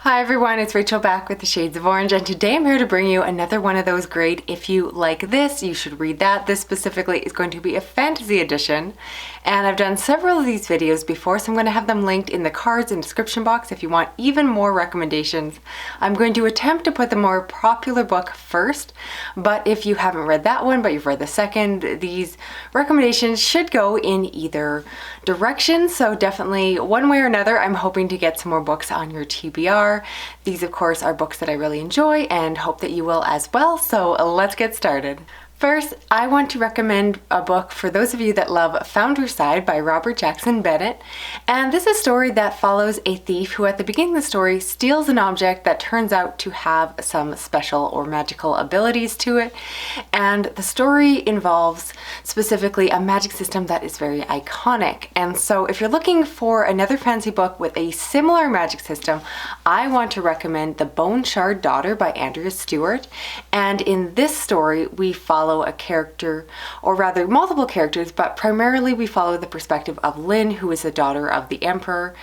Hi everyone, it's Rachel back with the Shades of Orange, and today I'm here to bring you another one of those great if you like this, you should read that. This specifically is going to be a fantasy edition, and I've done several of these videos before, so I'm going to have them linked in the cards and description box if you want even more recommendations. I'm going to attempt to put the more popular book first, but if you haven't read that one but you've read the second, these recommendations should go in either direction, so definitely one way or another. I'm hoping to get some more books on your TBR. These, of course, are books that I really enjoy and hope that you will as well, so let's get started. First, I want to recommend a book for those of you that love Founderside by Robert Jackson Bennett. And this is a story that follows a thief who at the beginning of the story steals an object that turns out to have some special or magical abilities to it. And the story involves specifically a magic system that is very iconic. And so if you're looking for another fantasy book with a similar magic system, I want to recommend The Bone Shard Daughter by Andrea Stewart. And in this story, we follow a character, or rather multiple characters, but primarily we follow the perspective of Lynn, who is the daughter of the Emperor,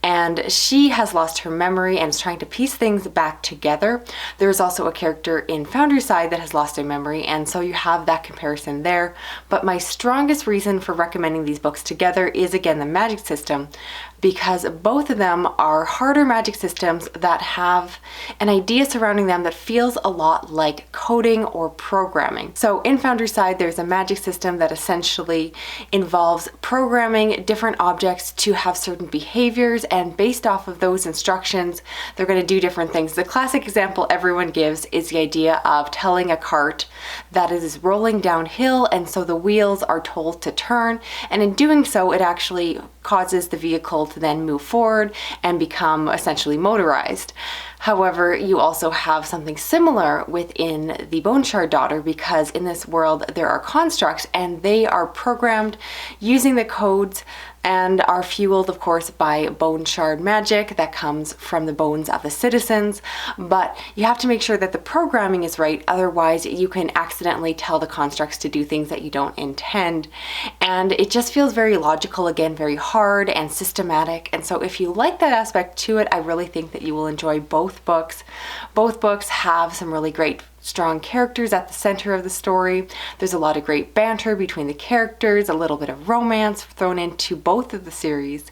and she has lost her memory and is trying to piece things back together. There's also a character in Founderside that has lost their memory, and so you have that comparison there. But my strongest reason for recommending these books together is again the magic system, because both of them are harder magic systems that have an idea surrounding them that feels a lot like coding or programming. So in Founderside, there's a magic system that essentially involves programming different objects to have certain behaviors, and based off of those instructions, they're going to do different things. The classic example everyone gives is the idea of telling a cart that it is rolling downhill, and so the wheels are told to turn, and in doing so, it actually causes the vehicle to then move forward and become essentially motorized. However, you also have something similar within The Bone Shard Daughter, because in this world there are constructs and they are programmed using the codes and are fueled, of course, by bone shard magic that comes from the bones of the citizens. But you have to make sure that the programming is right, otherwise you can accidentally tell the constructs to do things that you don't intend. And it just feels very logical, again, very hard and systematic. And so if you like that aspect to it, I really think that you will enjoy both books. Both books have some really great strong characters at the center of the story. There's a lot of great banter between the characters, a little bit of romance thrown into both of the series.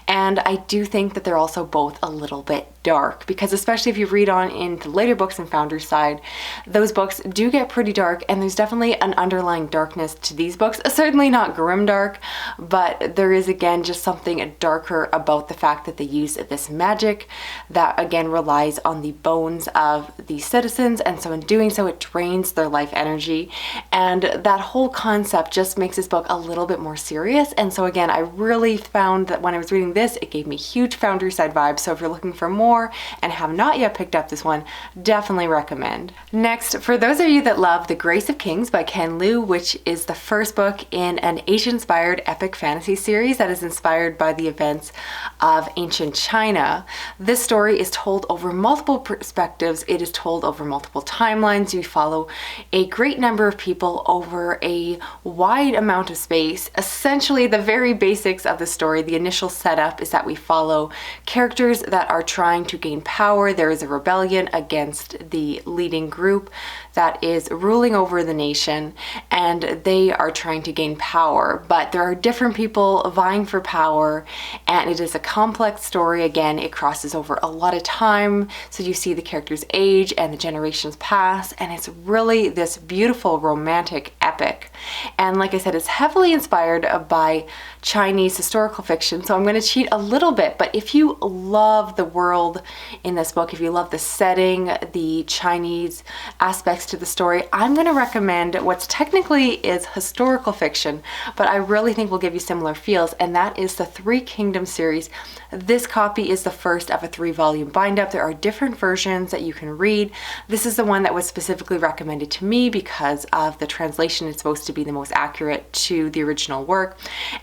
And I do think that they're also both a little bit dark, because especially if you read on into later books in Founderside, those books do get pretty dark, and there's definitely an underlying darkness to these books. Certainly not grimdark, but there is again just something darker about the fact that they use this magic that again relies on the bones of the citizens, and so in doing so it drains their life energy, and that whole concept just makes this book a little bit more serious. And so again, I really found that when I was reading this, it gave me huge Founderside vibes. So if you're looking for more and have not yet picked up this one, definitely recommend. Next, for those of you that love The Grace of Kings by Ken Liu, which is the first book in an Asian-inspired epic fantasy series that is inspired by the events of ancient China. This story is told over multiple perspectives. It is told over multiple timelines. You follow a great number of people over a wide amount of space. Essentially, the very basics of the story, the initial setup, is that we follow characters that are trying to gain power. There is a rebellion against the leading group that is ruling over the nation, and they are trying to gain power, but there are different people vying for power, and it is a complex story. Again, it crosses over a lot of time, so you see the characters age and the generations pass, and it's really this beautiful romantic epic. And like I said, it's heavily inspired by Chinese historical fiction, so I'm going to cheat a little bit, but if you love the world in this book, if you love the setting, the Chinese aspects to the story, I'm going to recommend what's technically is historical fiction, but I really think will give you similar feels, and that is the Three Kingdoms series. This copy is the first of a 3-volume bind-up. There are different versions that you can read. This is the one that was specifically recommended to me because of the translation adaptation is supposed to be the most accurate to the original work.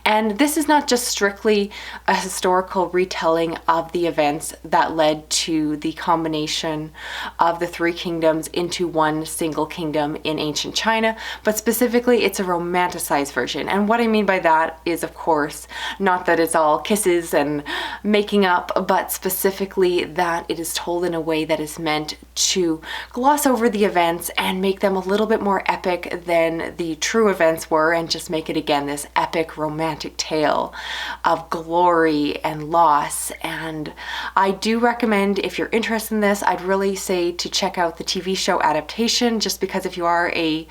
And this is not just strictly a historical retelling of the events that led to the combination of the three kingdoms into one single kingdom in ancient China, but specifically it's a romanticized version. And what I mean by that is, of course, not that it's all kisses and making up, but specifically that it is told in a way that is meant to gloss over the events and make them a little bit more epic than the true events were, and just make it again this epic romantic tale of glory and loss. And I do recommend, if you're interested in this, I'd really say to check out the TV show adaptation, just because if you are a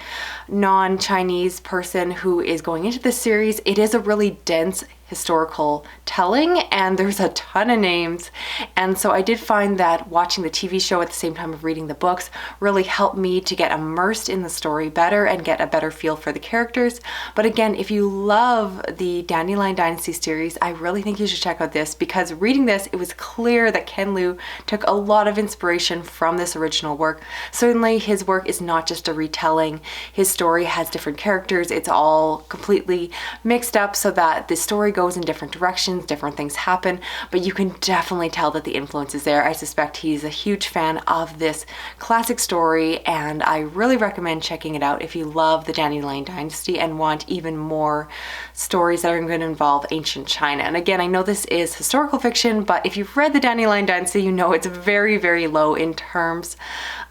non-Chinese person who is going into this series, it is a really dense historical telling and there's a ton of names. And so I did find that watching the TV show at the same time of reading the books really helped me to get immersed in the story better and get a better feel for the characters. But again, if you love the Dandelion Dynasty series, I really think you should check out this, because reading this, it was clear that Ken Liu took a lot of inspiration from this original work. Certainly his work is not just a retelling. His story has different characters. It's all completely mixed up so that the story goes in different directions, different things happen, but you can definitely tell that the influence is there. I suspect he's a huge fan of this classic story, and I really recommend checking it out if you love the Dandelion Dynasty and want even more stories that are going to involve ancient China. And again, I know this is historical fiction, but if you've read the Dandelion Dynasty, you know it's very, very low in terms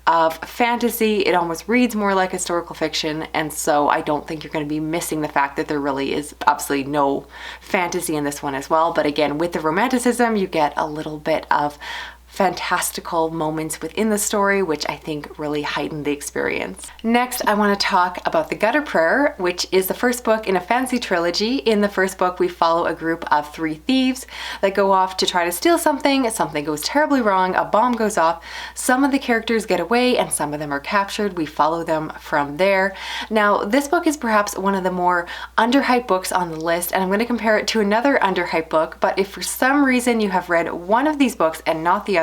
of fantasy. It almost reads more like historical fiction, and so I don't think you're going to be missing the fact that there really is absolutely no fantasy in this one as well. But again, with the romanticism, you get a little bit of fantastical moments within the story, which I think really heightened the experience. Next, I want to talk about The Gutter Prayer, which is the first book in a fantasy trilogy. In the first book, we follow a group of 3 thieves that go off to try to steal something. Something goes terribly wrong, a bomb goes off, some of the characters get away and some of them are captured. We follow them from there. Now, this book is perhaps one of the more underhyped books on the list, and I'm going to compare it to another underhyped book, but if for some reason you have read one of these books and not the other,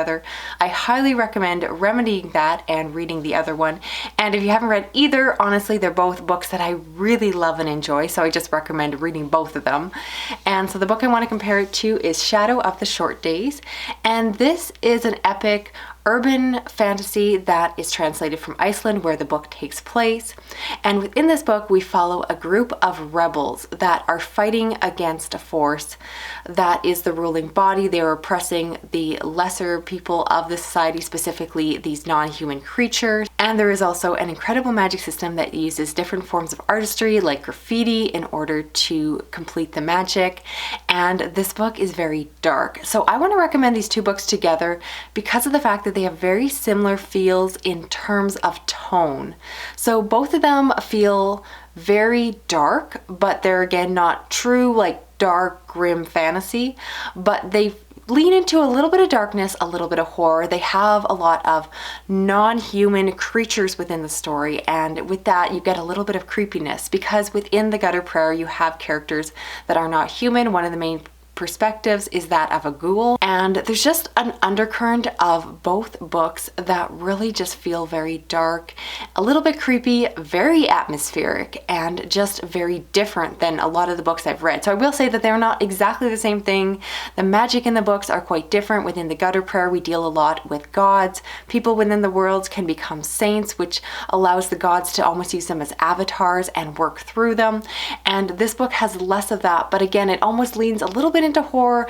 I highly recommend remedying that and reading the other one. And if you haven't read either, honestly, they're both books that I really love and enjoy, so I just recommend reading both of them. And so the book I want to compare it to is Shadow of the Short Days, and this is an epic urban fantasy that is translated from Iceland, where the book takes place. And within this book, we follow a group of rebels that are fighting against a force that is the ruling body. They are oppressing the lesser people of the society, specifically these non-human creatures. And there is also an incredible magic system that uses different forms of artistry like graffiti in order to complete the magic. And this book is very dark. So I want to recommend these two books together because of the fact that they have very similar feels in terms of tone. So both of them feel very dark, but they're again not true like dark, grim fantasy, but they lean into a little bit of darkness, a little bit of horror. They have a lot of non-human creatures within the story, and with that you get a little bit of creepiness, because within The Gutter Prayer you have characters that are not human. One of the main perspectives is that of a ghoul, and there's just an undercurrent of both books that really just feel very dark, a little bit creepy, very atmospheric, and just very different than a lot of the books I've read. So I will say that they're not exactly the same thing. The magic in the books are quite different. Within The Gutter Prayer, we deal a lot with gods. People within the worlds can become saints, which allows the gods to almost use them as avatars and work through them. And this book has less of that, but again, it almost leans a little bit into horror,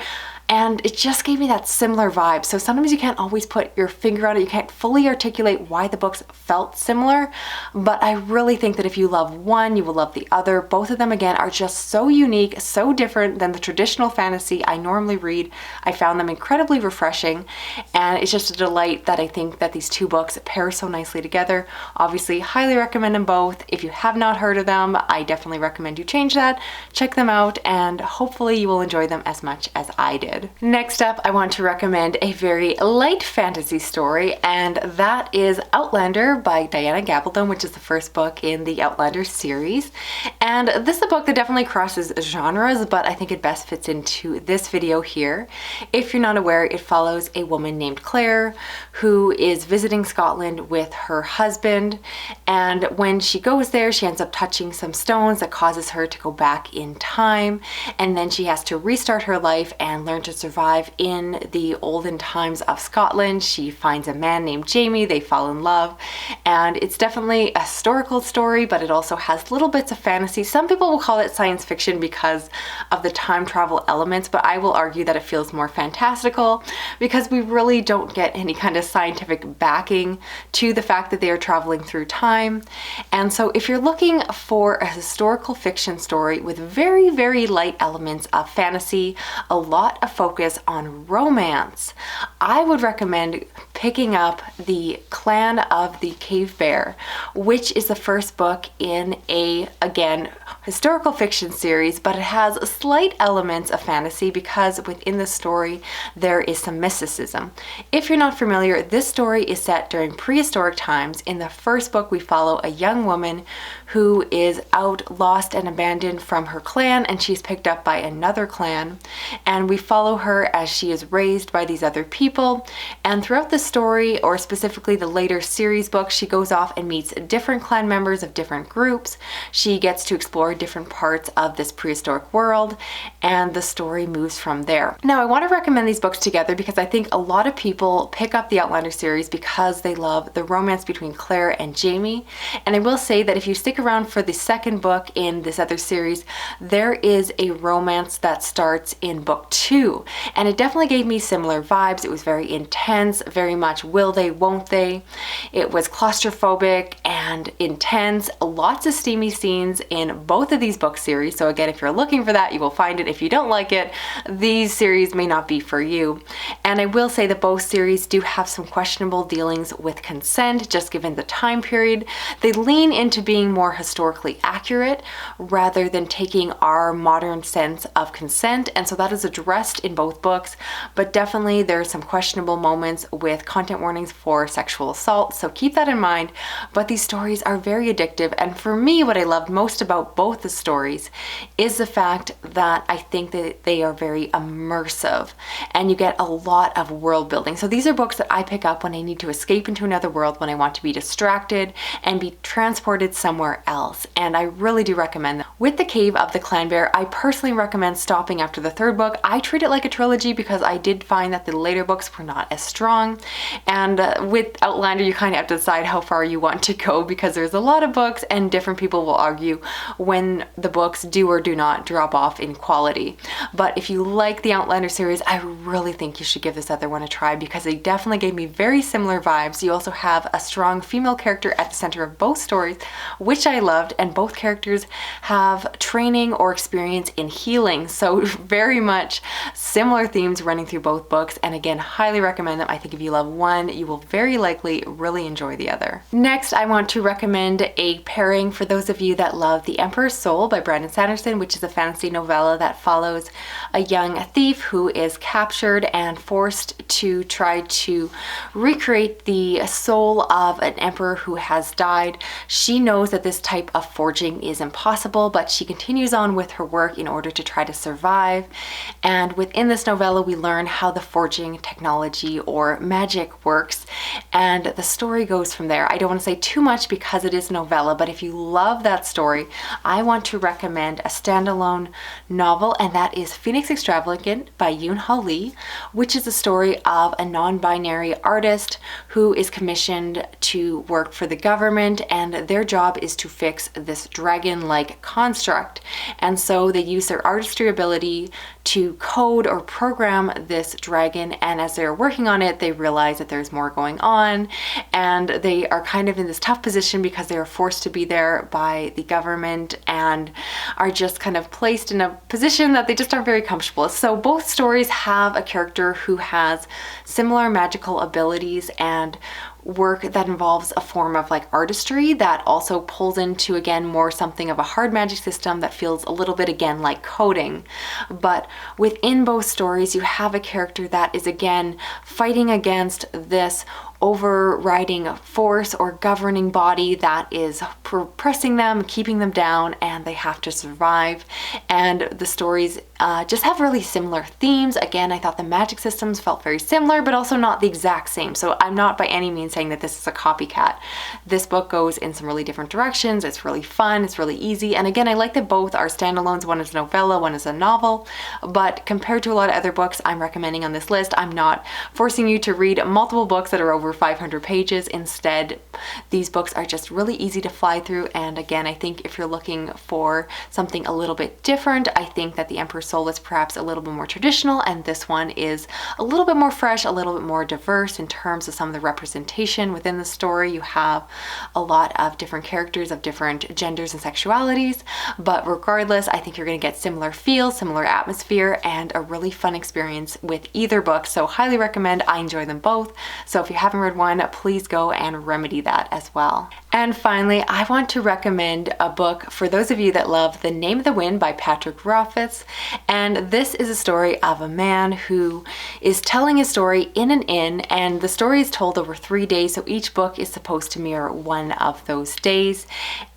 and it just gave me that similar vibe. So sometimes you can't always put your finger on it. You can't fully articulate why the books felt similar, but I really think that if you love one, you will love the other. Both of them, again, are just so unique, so different than the traditional fantasy I normally read. I found them incredibly refreshing, and it's just a delight that I think that these two books pair so nicely together. Obviously, highly recommend them both. If you have not heard of them, I definitely recommend you change that, check them out, and hopefully you will enjoy them as much as I did. good. Next up, I want to recommend a very light fantasy story, and that is Outlander by Diana Gabaldon, which is the first book in the Outlander series. And this is a book that definitely crosses genres, but I think it best fits into this video here. If you're not aware, it follows a woman named Claire who is visiting Scotland with her husband, and when she goes there, she ends up touching some stones that causes her to go back in time, and then she has to restart her life and learn to survive in the olden times of Scotland. She finds a man named Jamie, they fall in love, and it's definitely a historical story, but it also has little bits of fantasy. Some people will call it science fiction because of the time travel elements, but I will argue that it feels more fantastical because we really don't get any kind of scientific backing to the fact that they are traveling through time. And so if you're looking for a historical fiction story with very, very light elements of fantasy, a lot of focus on romance, I would recommend picking up The Clan of the Cave Bear, which is the first book in a, again, historical fiction series, but it has slight elements of fantasy because within the story there is some mysticism. If you're not familiar, this story is set during prehistoric times. In the first book, we follow a young woman who is out, lost, and abandoned from her clan, and she's picked up by another clan, and we follow her as she is raised by these other people. And throughout the story, or specifically the later series books, she goes off and meets different clan members of different groups. She gets to explore different parts of this prehistoric world, and the story moves from there. Now, I want to recommend these books together because I think a lot of people pick up the Outlander series because they love the romance between Claire and Jamie. And I will say that if you stick around for the second book in this other series, there is a romance that starts in book 2, and it definitely gave me similar vibes. It was very intense, very much will they, won't they. It was claustrophobic and intense, lots of steamy scenes in both of these book series. So again, if you're looking for that, you will find it. If you don't like it, these series may not be for you. And I will say that both series do have some questionable dealings with consent, just given the time period. They lean into being more historically accurate rather than taking our modern sense of consent, and so that is addressed in both books. But definitely there are some questionable moments with content warnings for sexual assault, so keep that in mind. But these stories are very addictive, and for me, what I loved most about both the stories is the fact that I think that they are very immersive, and you get a lot of world building. So these are books that I pick up when I need to escape into another world, when I want to be distracted and be transported somewhere else, and I really do recommend them. With The Cave of the Clan Bear, I personally recommend stopping after the third book. I treat it like a trilogy because I did find that the later books were not as strong, and with Outlander you kind of have to decide how far you want to go because there's a lot of books and different people will argue when the books do or do not drop off in quality. But if you like the Outlander series, I really think you should give this other one a try because they definitely gave me very similar vibes. You also have a strong female character at the center of both stories, which I loved, and both characters have training or experience in healing, so very much similar themes running through both books, and again, highly recommend them. I think if you love one, you will very likely really enjoy the other. Next, I want to recommend a pairing for those of you that love The Emperor's Soul by Brandon Sanderson, which is a fantasy novella that follows a young thief who is captured and forced to try to recreate the soul of an emperor who has died. She knows that this type of forging is impossible, but she continues on with her work in order to try to survive. And within this novella, we learn how the forging technology or magic works, and the story goes from there. I don't want to say too much because it is a novella, but if you love that story, I want to recommend a standalone novel, and that is Phoenix Extravagant by Yoon Ha Lee, which is a story of a non-binary artist who is commissioned to work for the government, and their job is to fix this dragon-like construct. And so they use their artistry ability to code or program this dragon, and as they're working on it, they realize realize that there's more going on, and they are kind of in this tough position because they are forced to be there by the government and are just kind of placed in a position that they just aren't very comfortable with. So both stories have a character who has similar magical abilities and work that involves a form of like artistry that also pulls into, again, more something of a hard magic system that feels a little bit, again, like coding. But within both stories, you have a character that is, again, fighting against this overriding force or governing body that is pressing them, keeping them down, and they have to survive. And the stories just have really similar themes. Again, I thought the magic systems felt very similar, but also not the exact same. So I'm not by any means saying that this is a copycat. This book goes in some really different directions. It's really fun, it's really easy. And again, I like that both are standalones. One is a novella, one is a novel. But compared to a lot of other books I'm recommending on this list, I'm not forcing you to read multiple books that are over 500 pages. Instead, these books are just really easy to fly through. And again, I think if you're looking for something a little bit different, I think that The Emperor's Soul is perhaps a little bit more traditional, and this one is a little bit more fresh, a little bit more diverse in terms of some of the representation within the story. You have a lot of different characters of different genders and sexualities, but regardless, I think you're going to get similar feel, similar atmosphere, and a really fun experience with either book. So highly recommend. I enjoy them both. So if you haven't read one, please go and remedy that as well. And finally, I want to recommend a book for those of you that love The Name of the Wind by Patrick Rothfuss. And this is a story of a man who is telling his story in an inn, and the story is told over 3 days, so each book is supposed to mirror one of those days.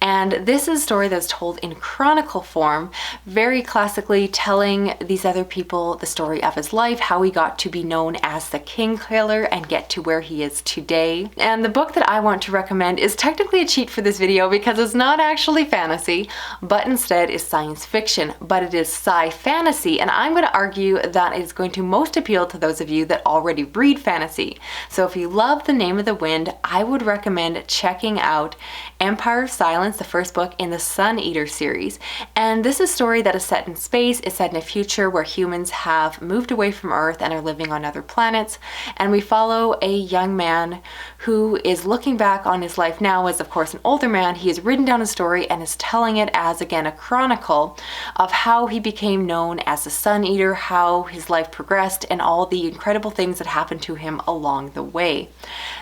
And this is a story that's told in chronicle form, very classically telling these other people the story of his life, how he got to be known as the King Killer and get to where he is today. And the book that I want to recommend is technically a cheat for this video because it's not actually fantasy, but instead is science fiction, but it is sci-fantasy, and I'm going to argue that it is going to most appeal to those of you that already read fantasy. So if you love The Name of the Wind, I would recommend checking out Empire of Silence, the first book in the Sun Eater series. And this is a story that is set in space. It's set in a future where humans have moved away from Earth and are living on other planets. And we follow a young man who is looking back on his life now as, of course, an older man. He has written down a story and is telling it as, again, a chronicle of how he became known as the Sun Eater, how his life progressed, and all the incredible things that happened to him along the way.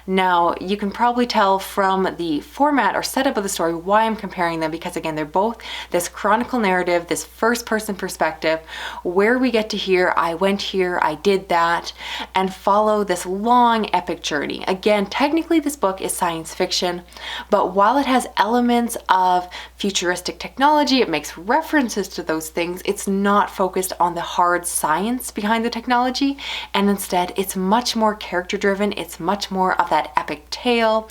Now, you can probably tell from the format or setup of the story why I'm comparing them, because again, they're both this chronicle narrative, this first person perspective, where we get to hear, I went here, I did that, and follow this long epic journey. Again, technically this book is science fiction, but while it has elements of futuristic technology, it makes references to those things, it's not focused on the hard science behind the technology, and instead it's much more character driven, it's much more of that epic tale.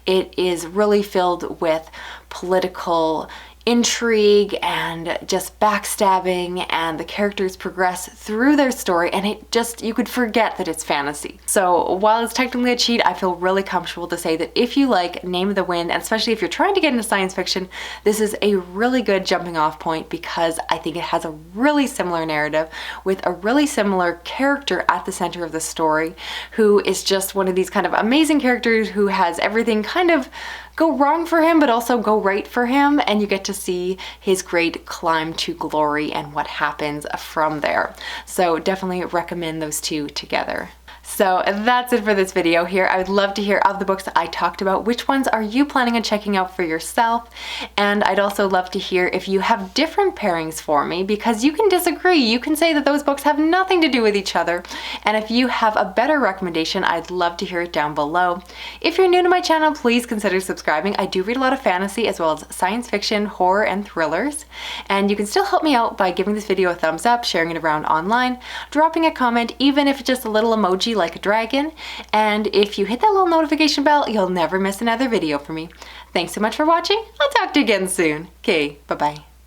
It is really filled with political intrigue and just backstabbing, and the characters progress through their story, and it just, you could forget that it's fantasy. So while it's technically a cheat, I feel really comfortable to say that if you like Name of the Wind, and especially if you're trying to get into science fiction, this is a really good jumping off point, because I think it has a really similar narrative with a really similar character at the center of the story, who is just one of these kind of amazing characters who has everything kind of go wrong for him, but also go right for him, and you get to see his great climb to glory and what happens from there. So definitely recommend those two together. So that's it for this video here. I would love to hear of the books that I talked about. Which ones are you planning on checking out for yourself? And I'd also love to hear if you have different pairings for me, because you can disagree. You can say that those books have nothing to do with each other. And if you have a better recommendation, I'd love to hear it down below. If you're new to my channel, please consider subscribing. I do read a lot of fantasy as well as science fiction, horror, and thrillers. And you can still help me out by giving this video a thumbs up, sharing it around online, dropping a comment, even if it's just a little emoji like a dragon, and if you hit that little notification bell, you'll never miss another video from me. Thanks so much for watching. I'll talk to you again soon. Okay, bye-bye.